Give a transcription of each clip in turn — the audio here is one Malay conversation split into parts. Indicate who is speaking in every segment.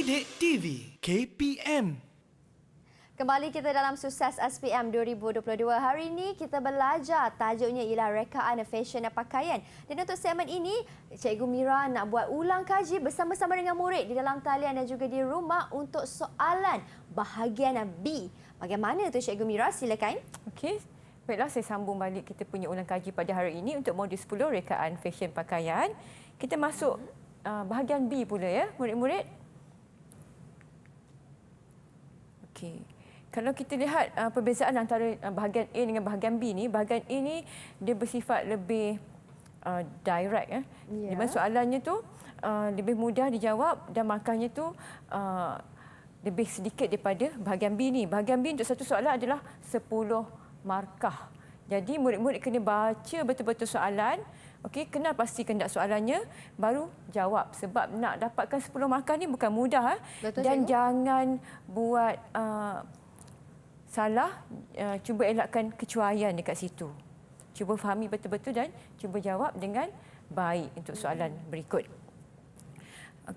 Speaker 1: Didik TV KPM.
Speaker 2: Kembali kita dalam Sukses SPM 2022. Hari ini kita belajar, tajuknya ialah rekaan fashion dan pakaian. Dan untuk segmen ini, Cikgu Mira nak buat ulang kaji bersama-sama dengan murid di dalam talian dan juga di rumah untuk soalan bahagian B. Bagaimana tu Cikgu Mira? Silakan.
Speaker 3: Okey. Baiklah, saya sambung balik kita punya ulang kaji pada hari ini untuk modul 10 rekaan fashion pakaian. Kita masuk bahagian B pula ya, murid-murid. Okey. Kalau kita lihat perbezaan antara bahagian A dengan bahagian B ni, bahagian A ni dia bersifat lebih direct ya. Di mana soalannya tu lebih mudah dijawab dan markahnya tu lebih sedikit daripada bahagian B ni. Bahagian B untuk satu soalan adalah 10 markah. Jadi murid-murid kena baca betul-betul soalan. Okey, kenal pastikan tak soalannya, baru jawab. Sebab nak dapatkan 10 markah ni bukan mudah.
Speaker 2: Betul,
Speaker 3: dan
Speaker 2: cikgu?
Speaker 3: jangan buat salah, cuba elakkan kecuaian dekat situ. Cuba fahami betul-betul dan cuba jawab dengan baik untuk soalan berikut.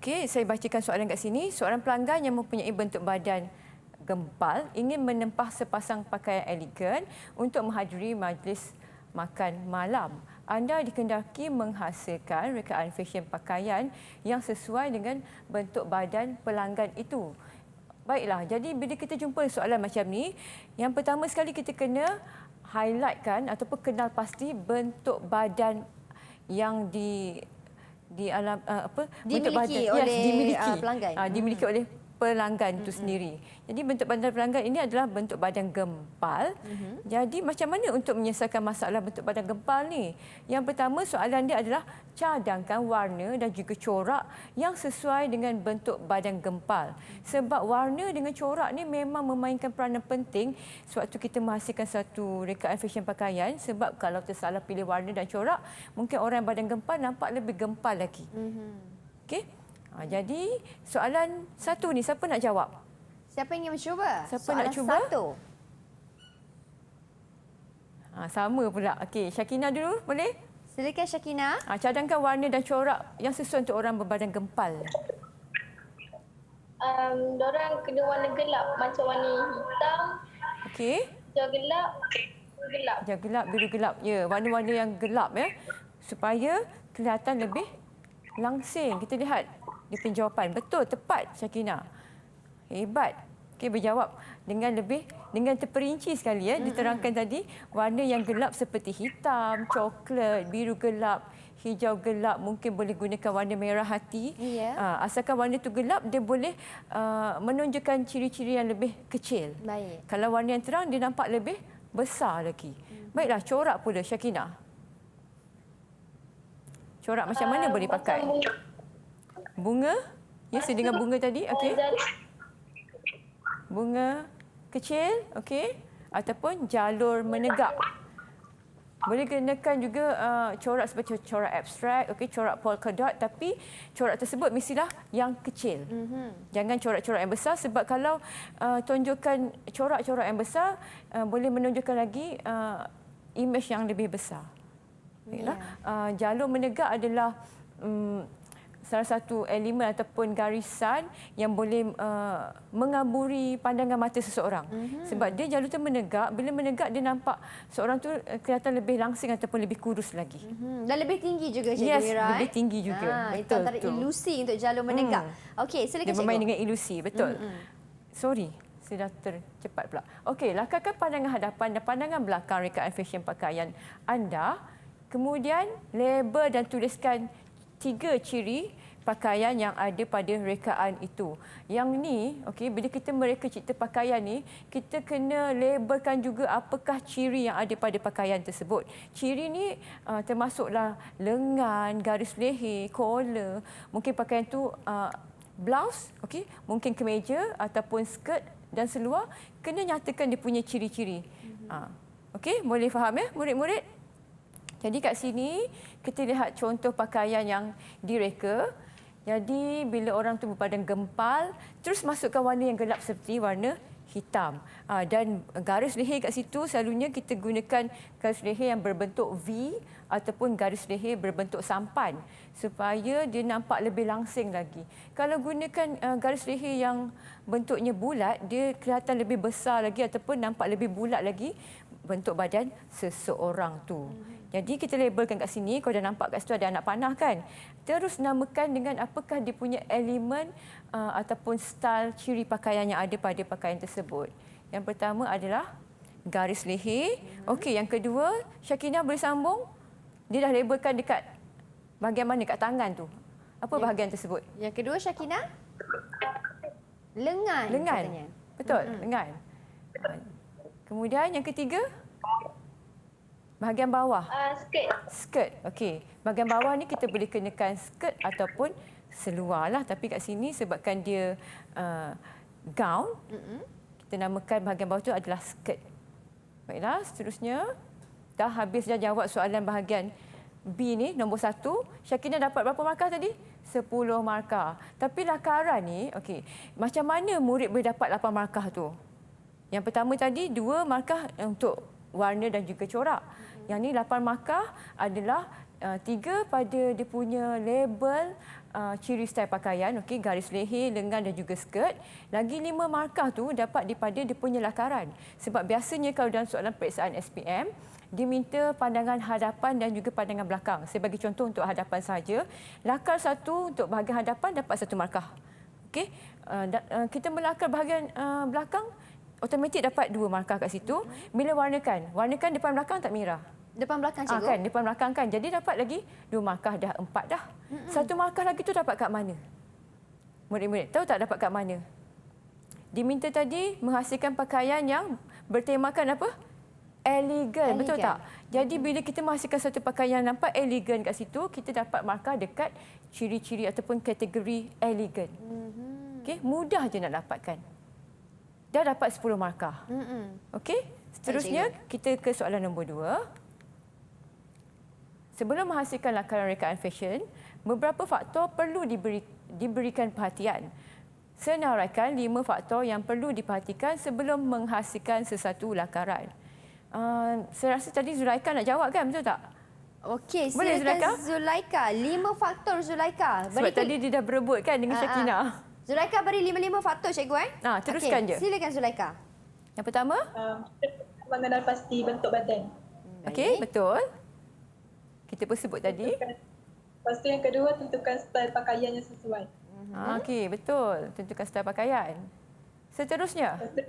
Speaker 3: Okey, saya bacakan soalan kat sini. Seorang pelanggan yang mempunyai bentuk badan gempal ingin menempah sepasang pakaian elegan untuk menghadiri majlis makan malam. Anda dikendaki menghasilkan rekaan fashion pakaian yang sesuai dengan bentuk badan pelanggan itu. Baiklah, jadi bila kita jumpa soalan macam ni, yang pertama sekali kita kena highlightkan ataupun kenal pasti bentuk badan yang
Speaker 2: dimiliki oleh pelanggan.
Speaker 3: Dimiliki oleh pelanggan itu sendiri. Jadi bentuk badan pelanggan ini adalah bentuk badan gempal. Jadi macam mana untuk menyelesaikan masalah bentuk badan gempal ni? Yang pertama soalan dia adalah cadangkan warna dan juga corak yang sesuai dengan bentuk badan gempal. Sebab warna dengan corak ni memang memainkan peranan penting sewaktu kita menghasilkan satu rekaan fashion pakaian. Sebab kalau tersalah pilih warna dan corak, mungkin orang badan gempal nampak lebih gempal lagi. Okey? Jadi soalan satu ni siapa nak jawab?
Speaker 2: Siapa ingin mencuba?
Speaker 3: Siapa
Speaker 2: soalan
Speaker 3: nak cuba?
Speaker 2: Satu.
Speaker 3: Sama pula. Okey, Syakina dulu boleh?
Speaker 2: Silakan Syakina.
Speaker 3: Cadangkan warna dan corak yang sesuai untuk orang berbadan gempal.
Speaker 4: Dorang kena warna gelap macam warna hitam,
Speaker 3: Okey.
Speaker 4: hijau gelap, biru gelap.
Speaker 3: Hijau gelap, biru gelap. Ya, warna-warna yang gelap ya. Supaya kelihatan lebih langsing. Kita lihat dia punya jawapan. Betul, tepat Syakina. Hebat. Okey, berjawab dengan terperinci sekali ya. Diterangkan tadi warna yang gelap seperti hitam, coklat, biru gelap, hijau gelap, mungkin boleh gunakan warna merah hati. Asalkan warna itu gelap, dia boleh menunjukkan ciri-ciri yang lebih kecil.
Speaker 2: Baik.
Speaker 3: Kalau warna yang terang, dia nampak lebih besar lagi. Baiklah, corak pula Syakina. Corak macam mana boleh pakai? Bunga? Ya, saya dengar bunga tadi. Okey. Bunga kecil, okey. Ataupun jalur menegak. Boleh gunakan juga corak seperti corak abstrak, okey, corak polka dot, tapi corak tersebut mestilah yang kecil. Jangan corak-corak yang besar sebab kalau tunjukkan corak-corak yang besar boleh menunjukkan lagi imej yang lebih besar. Baiklah. Jalur menegak adalah salah satu elemen ataupun garisan yang boleh mengaburi pandangan mata seseorang. Sebab dia jalur itu menegak, bila menegak dia nampak seorang tu kelihatan lebih langsing ataupun lebih kurus lagi.
Speaker 2: Dan lebih tinggi juga Cikgu
Speaker 3: Yes,
Speaker 2: Mira.
Speaker 3: lebih tinggi juga.
Speaker 2: Itu antara ilusi untuk jalur menegak. Okey, silakan
Speaker 3: Dia
Speaker 2: Cikgu.
Speaker 3: bermain dengan ilusi, betul. Sorry, saya dah tercepat pula. Okey, lakarkan pandangan hadapan dan pandangan belakang rekaan fashion pakaian anda. Kemudian label dan tuliskan 3 ciri pakaian yang ada pada rekaan itu. Yang ni, okey, bila kita mereka cipta pakaian ni, kita kena labelkan juga apakah ciri yang ada pada pakaian tersebut. Ciri ni termasuklah lengan, garis leher, collar, mungkin pakaian tu blouse, okey, mungkin kemeja ataupun skirt dan seluar, kena nyatakan dia punya ciri-ciri. Okey, boleh faham ya murid-murid? Jadi kat sini kita lihat contoh pakaian yang direka. Jadi bila orang tu berbadan gempal, terus masukkan warna yang gelap seperti warna hitam. Dan garis leher kat situ selalunya kita gunakan garis leher yang berbentuk V ataupun garis leher berbentuk sampan supaya dia nampak lebih langsing lagi. Kalau gunakan garis leher yang bentuknya bulat, dia kelihatan lebih besar lagi ataupun nampak lebih bulat lagi bentuk badan seseorang tu. Jadi kita labelkan kat sini, kau dah nampak kat situ ada anak panah kan. Terus namakan dengan apakah dia punya elemen ataupun style ciri pakaian yang ada pada pakaian tersebut. Yang pertama adalah garis leher. Okey, yang kedua, Syakina boleh sambung? Dia dah labelkan dekat bahagian mana kat tangan tu. Apa bahagian tersebut?
Speaker 2: Yang kedua Syakina? Lengan.
Speaker 3: Lengan.
Speaker 2: Katanya.
Speaker 3: Betul, lengan. Kemudian yang ketiga? Bahagian bawah.
Speaker 4: Skirt.
Speaker 3: Skirt. Okey. Bahagian bawah ni kita boleh kenakan skirt ataupun seluar lah. Tapi kat sini sebabkan dia gown, kita namakan bahagian bawah tu adalah skirt. Baiklah, seterusnya. Dah habis dah jawab soalan bahagian B ni, nombor 1. Syakina dapat berapa markah tadi? 10 markah. Tapi lakaran ni, okey, macam mana murid boleh dapat 8 markah tu? Yang pertama tadi 2 markah untuk warna dan juga corak. Yang ni 8 markah adalah 3 pada dia punya label ciri style pakaian, okey, garis leher, lengan dan juga skirt. Lagi 5 markah tu dapat daripada dia punya lakaran. Sebab biasanya kalau dalam soalan peperiksaan SPM, dia minta pandangan hadapan dan juga pandangan belakang. Saya bagi contoh untuk hadapan saja. Lakar 1 untuk bahagian hadapan dapat 1 markah. Okey, kita melakar bahagian belakang, automatik dapat 2 markah kat situ. Bila warnakan depan belakang tak merah.
Speaker 2: Depan belakang cikgu.
Speaker 3: Kan, depan belakang kan. Jadi dapat lagi 2 markah dah, 4 dah. 1 markah lagi tu dapat kat mana? Murid-murid tahu tak dapat kat mana? Diminta tadi menghasilkan pakaian yang bertemakan apa? Elegan, betul tak? Jadi bila kita menghasilkan satu pakaian yang nampak elegan kat situ, kita dapat markah dekat ciri-ciri ataupun kategori elegan. Okey, mudah je nak dapatkan. Dah dapat 10 markah. Okey, seterusnya kita ke soalan nombor 2. Sebelum menghasilkan lakaran rekaan fashion, beberapa faktor perlu diberikan perhatian. Senaraikan 5 faktor yang perlu diperhatikan sebelum menghasilkan sesuatu lakaran. Saya rasa tadi Zulaika nak jawab kan, betul tak?
Speaker 2: Okey,
Speaker 3: Boleh,
Speaker 2: silakan Zulaika. 5 faktor Zulaika.
Speaker 3: Sebab tadi dia dah berebut kan dengan Syakina.
Speaker 2: Zulaika beri 5 faktor cikgu
Speaker 3: Teruskan je.
Speaker 2: Silakan Zulaika.
Speaker 3: Yang pertama?
Speaker 5: Mengenal pasti bentuk badan.
Speaker 3: Okey, betul. Kita pun sebut tadi.
Speaker 5: Lepas tu yang kedua, tentukan style pakaian yang sesuai.
Speaker 3: Okey, betul. Tentukan style pakaian. Seterusnya?
Speaker 5: Lepas tu,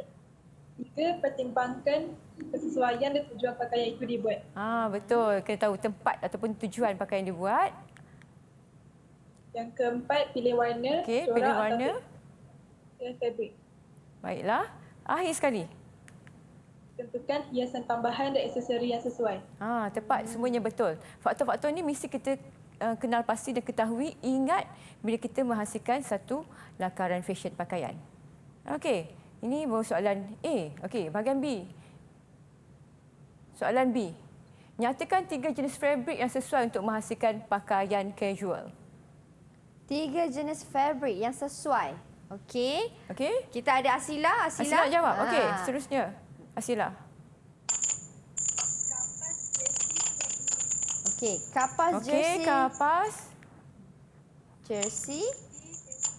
Speaker 5: 3, pertimbangkan kesesuaian dan tujuan pakaian itu dibuat.
Speaker 3: Betul. Kena tahu tempat ataupun tujuan pakaian dibuat.
Speaker 5: Yang keempat, pilih warna,
Speaker 3: Okey,
Speaker 5: corak
Speaker 3: pilih warna.
Speaker 5: atau fabrik.
Speaker 3: Baiklah. Akhir sekali.
Speaker 5: Tentukan hiasan tambahan dan aksesori yang sesuai.
Speaker 3: Tepat. Semuanya betul. Faktor-faktor ni mesti kita kenal pasti dan ketahui, ingat bila kita menghasilkan satu lakaran fashion pakaian. Okey. Ini baru soalan A. Okey, bahagian B. Soalan B. Nyatakan 3 jenis fabrik yang sesuai untuk menghasilkan pakaian casual.
Speaker 2: 3 jenis fabrik yang sesuai. Okey.
Speaker 3: Okey?
Speaker 2: Kita ada Asila.
Speaker 3: Asila nak jawab. Okey, seterusnya. Asila.
Speaker 2: Okey, kapas
Speaker 3: Okey,
Speaker 2: jersey.
Speaker 3: kapas,
Speaker 2: Jersey.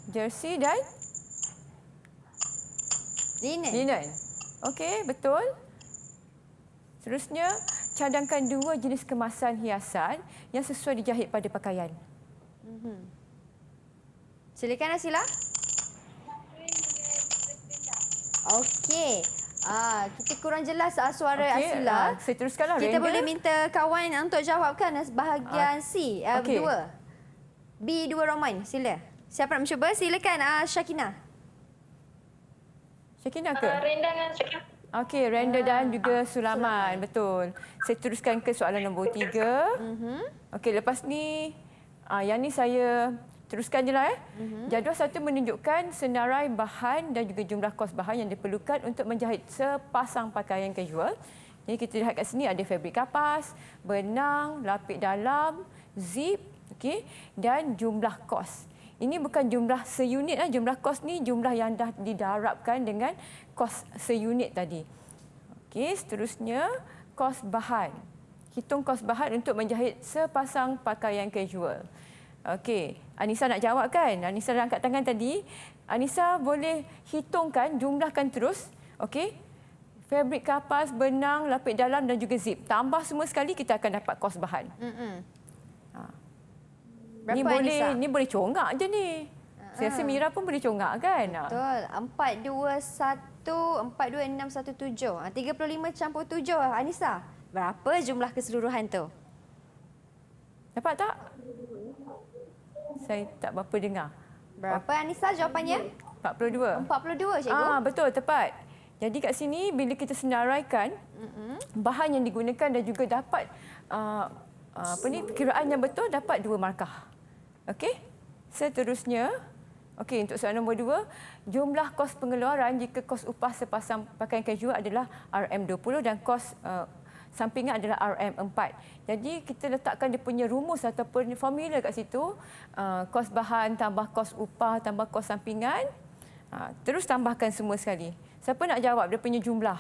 Speaker 3: jersey dan
Speaker 2: Linen.
Speaker 3: linen. Okey, betul. Seterusnya, cadangkan 2 jenis kemasan hiasan yang sesuai dijahit pada pakaian.
Speaker 2: Silakan Asila. Okey. Kita kurang jelas suara
Speaker 3: Okey,
Speaker 2: Asila.
Speaker 3: saya teruskanlah.
Speaker 2: Kita
Speaker 3: render.
Speaker 2: boleh minta kawan untuk jawabkan bahagian C.
Speaker 3: okey.
Speaker 2: 2. B2 Roman. Sila. Siapa nak mencuba? Silakan Syakina.
Speaker 3: Syakina ke?
Speaker 4: Rendang dan
Speaker 3: Okey, render dan juga sulaman. Betul. Saya teruskan ke soalan nombor 3. Okey, lepas ni, yang ni saya teruskan je lah. Jadual 1 menunjukkan senarai bahan dan juga jumlah kos bahan yang diperlukan untuk menjahit sepasang pakaian casual. Jadi kita lihat kat sini ada fabrik kapas, benang, lapik dalam, zip, okey, dan jumlah kos. Ini bukan jumlah seunit, jumlah kos ni jumlah yang dah didarabkan dengan kos seunit tadi. Okey, seterusnya kos bahan. Hitung kos bahan untuk menjahit sepasang pakaian casual. Okey, Anissa nak jawab kan? Anissa dah angkat tangan tadi. Anissa boleh hitungkan, jumlahkan terus. Okey. Fabrik kapas, benang, lapik dalam dan juga zip. Tambah semua sekali kita akan dapat kos bahan.
Speaker 2: Berapa, Anissa?
Speaker 3: Ni boleh congak je ni. Saya rasa Mira pun boleh congak kan?
Speaker 2: Betul. 4, 2, 1, 4, 2, 6, 1, 7. 35 campur 7, Anissa. Berapa jumlah keseluruhan tu?
Speaker 3: Dapat tak? Saya tak berapa dengar.
Speaker 2: Berapa, Anissa, jawapannya?
Speaker 3: 42.
Speaker 2: 42, cikgu.
Speaker 3: Betul, tepat. Jadi kat sini bila kita senaraikan bahan yang digunakan dan juga dapat perkiraan yang betul, dapat 2 markah. Okey. Seterusnya, okey, untuk soalan nombor 2, jumlah kos pengeluaran jika kos upah sepasang pakaian casual adalah RM20 dan kos sampingan adalah RM4. Jadi kita letakkan dia punya rumus ataupun formula kat situ, kos bahan tambah kos upah tambah kos sampingan, terus tambahkan semua sekali. Siapa nak jawab dia punya jumlah?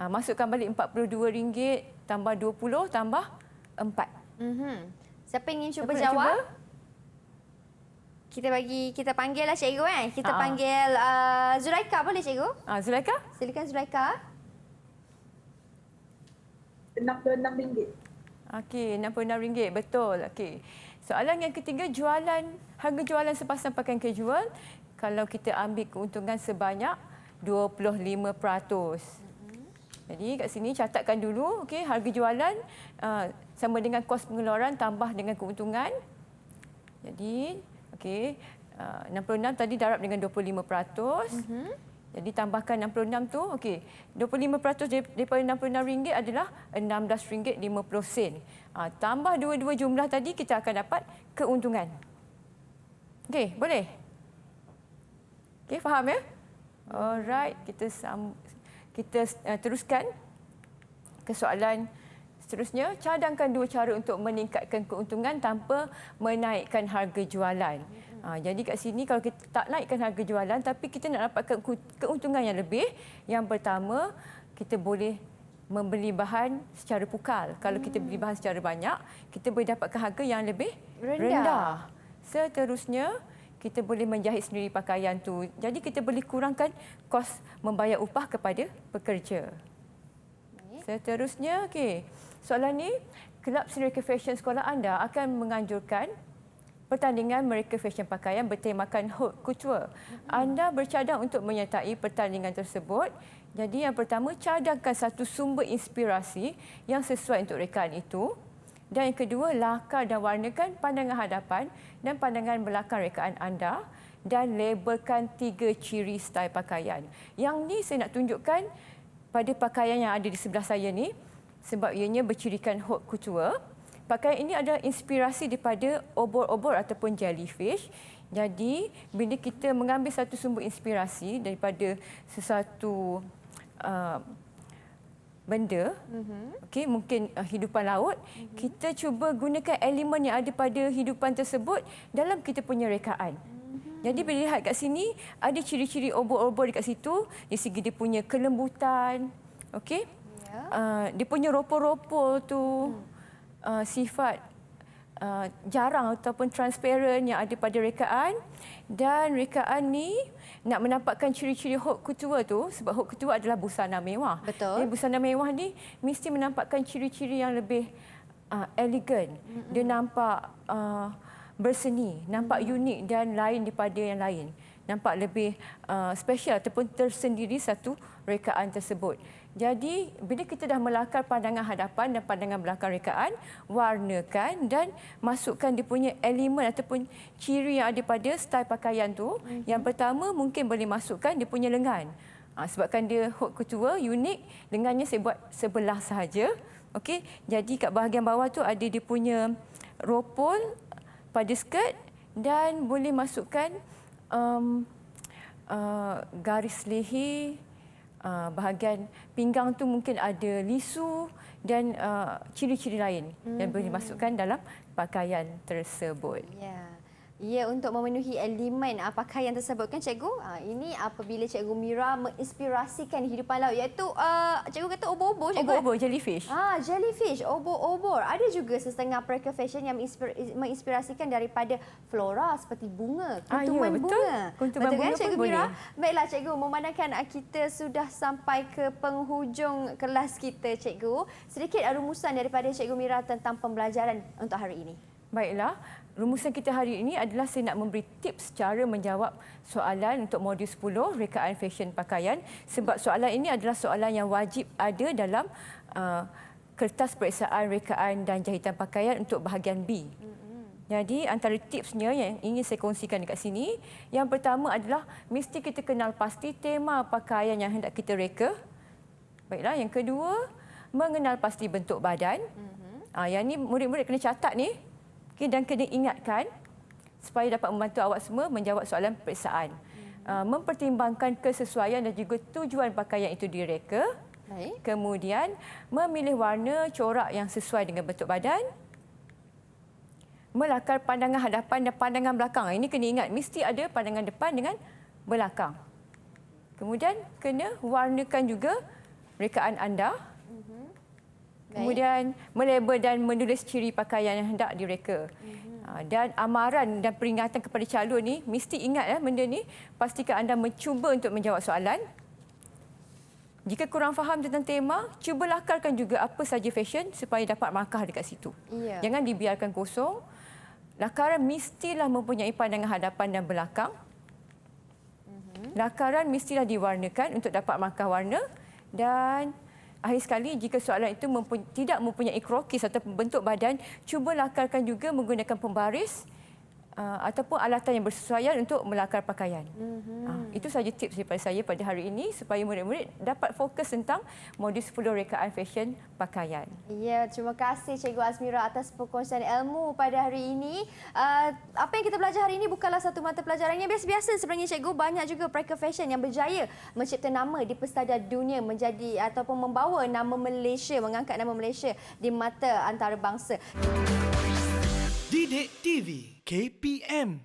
Speaker 3: Masukkan balik RM42 tambah 20 tambah 4.
Speaker 2: Siapa ingin cuba jawab? Kita panggillah cikgu kan. Kita panggil Zulaika, boleh cikgu?
Speaker 3: Zulaika?
Speaker 2: Silakan Zulaika.
Speaker 5: RM66.
Speaker 3: Okey, RM66, betul. Okey. Soalan yang ketiga, harga jualan sepasang pakaian casual kalau kita ambil keuntungan sebanyak 25%. Jadi kat sini catatkan dulu, okey, harga jualan sama dengan kos pengeluaran tambah dengan keuntungan. Jadi, okey, 66 tadi darab dengan 25%. Jadi tambahkan 66 tu, okey. 25% daripada RM66 adalah RM16.50. Tambah dua-dua jumlah tadi kita akan dapat keuntungan. Okey, boleh? Okey, faham ya? Alright, kita teruskan ke soalan seterusnya. Cadangkan 2 cara untuk meningkatkan keuntungan tanpa menaikkan harga jualan. Jadi kat sini kalau kita tak naikkan harga jualan tapi kita nak dapatkan keuntungan yang lebih, yang pertama kita boleh membeli bahan secara pukal. Kalau kita beli bahan secara banyak, kita boleh dapatkan harga yang lebih rendah. Seterusnya, kita boleh menjahit sendiri pakaian tu. Jadi kita boleh kurangkan kos membayar upah kepada pekerja. Seterusnya, okey. Soalan ni, Kelab Syarikat Fashion sekolah anda akan menganjurkan pertandingan mereka fashion pakaian bertemakan haute couture. Anda bercadang untuk menyertai pertandingan tersebut. Jadi yang pertama, cadangkan satu sumber inspirasi yang sesuai untuk rekaan itu. Dan yang kedua, lakar dan warnakan pandangan hadapan dan pandangan belakang rekaan anda dan labelkan 3 ciri style pakaian. Yang ni saya nak tunjukkan pada pakaian yang ada di sebelah saya ni sebab ianya bercirikan haute couture. Pakaian ini adalah inspirasi daripada obor-obor ataupun jellyfish. Jadi, bila kita mengambil satu sumber inspirasi daripada sesuatu benda, okey, mungkin hidupan laut, kita cuba gunakan elemen yang ada pada hidupan tersebut dalam kita punya rekaan. Jadi bila lihat kat sini, ada ciri-ciri obor-obor dekat situ, dari segi dia punya kelembutan, okey? Dia punya ropo-ropo tu, sifat jarang ataupun transparent yang ada pada rekaan, dan rekaan ni nak menampakkan ciri-ciri haute couture tu, sebab haute couture adalah busana mewah.
Speaker 2: Betul.
Speaker 3: Jadi busana mewah ni mesti menampakkan ciri-ciri yang lebih elegan. Dia nampak berseni, nampak unik dan lain daripada yang lain. Nampak lebih special ataupun tersendiri satu rekaan tersebut. Jadi, bila kita dah melakar pandangan hadapan dan pandangan belakang rekaan, warnakan dan masukkan dia punya elemen ataupun ciri yang ada pada style pakaian tu. Yang pertama, mungkin boleh masukkan dia punya lengan. Sebabkan dia haute couture, unik, lengannya saya buat sebelah sahaja. Okey, jadi kat bahagian bawah tu ada dia punya ropol pada skirt dan boleh masukkan garis leher. Bahagian pinggang tu mungkin ada lisu dan ciri-ciri lain yang boleh dimasukkan dalam pakaian tersebut.
Speaker 2: Ya. Ya, untuk memenuhi elemen pakaian tersebut kan cikgu, ini apabila Cikgu Mira menginspirasikan hidupan laut, iaitu cikgu kata obor-obor cikgu.
Speaker 3: Obor-obor, jellyfish.
Speaker 2: Jellyfish, obor-obor. Ada juga setengah preca fashion yang menginspirasikan daripada flora seperti bunga, kuntuman
Speaker 3: betul.
Speaker 2: bunga.
Speaker 3: Kuntuman
Speaker 2: betul
Speaker 3: bunga
Speaker 2: kan Cikgu
Speaker 3: pun
Speaker 2: Mira?
Speaker 3: boleh.
Speaker 2: Baiklah cikgu, memandangkan kita sudah sampai ke penghujung kelas kita cikgu, sedikit rumusan daripada Cikgu Mira tentang pembelajaran untuk hari ini.
Speaker 3: Baiklah, rumusan kita hari ini adalah saya nak memberi tips cara menjawab soalan untuk modul 10 rekaan fashion pakaian, sebab soalan ini adalah soalan yang wajib ada dalam kertas periksaan rekaan dan jahitan pakaian untuk bahagian B. Jadi antara tipsnya yang ingin saya kongsikan dekat sini, yang pertama adalah mesti kita kenal pasti tema pakaian yang hendak kita reka. Baiklah, yang kedua, mengenal pasti bentuk badan. Yang ni murid-murid kena catat ni. Okay, dan kena ingatkan supaya dapat membantu awak semua menjawab soalan periksaan. Mempertimbangkan kesesuaian dan juga tujuan pakaian itu direka.
Speaker 2: Baik.
Speaker 3: Kemudian memilih warna corak yang sesuai dengan bentuk badan. Melakar pandangan hadapan dan pandangan belakang. Ini kena ingat, mesti ada pandangan depan dengan belakang. Kemudian kena warnakan juga rekaan anda. Kemudian melabel dan menulis ciri pakaian yang hendak direka. Dan amaran dan peringatan kepada calon ni, mesti ingat benda ni. Pastikan anda mencuba untuk menjawab soalan. Jika kurang faham tentang tema, cuba lakarkan juga apa saja fashion supaya dapat markah dekat situ.
Speaker 2: Ya.
Speaker 3: Jangan dibiarkan kosong. Lakaran mestilah mempunyai pandangan hadapan dan belakang. Lakaran mestilah diwarnakan untuk dapat markah warna. Dan akhir sekali, jika soalan itu tidak mempunyai krokis atau bentuk badan, cuba lakarkan juga menggunakan pembaris ataupun alatan yang bersesuaian untuk melakar pakaian. Itu saja tips daripada saya pada hari ini supaya murid-murid dapat fokus tentang modul 10 rekaan fashion pakaian.
Speaker 2: Ya, terima kasih Cikgu Azmira atas perkongsian ilmu pada hari ini. Apa yang kita belajar hari ini bukanlah satu mata pelajaran yang biasa-biasa sebenarnya cikgu. Banyak juga preca fashion yang berjaya mencipta nama di pestada dunia, menjadi ataupun membawa nama Malaysia, mengangkat nama Malaysia di mata antarabangsa.
Speaker 1: Didik TV KPM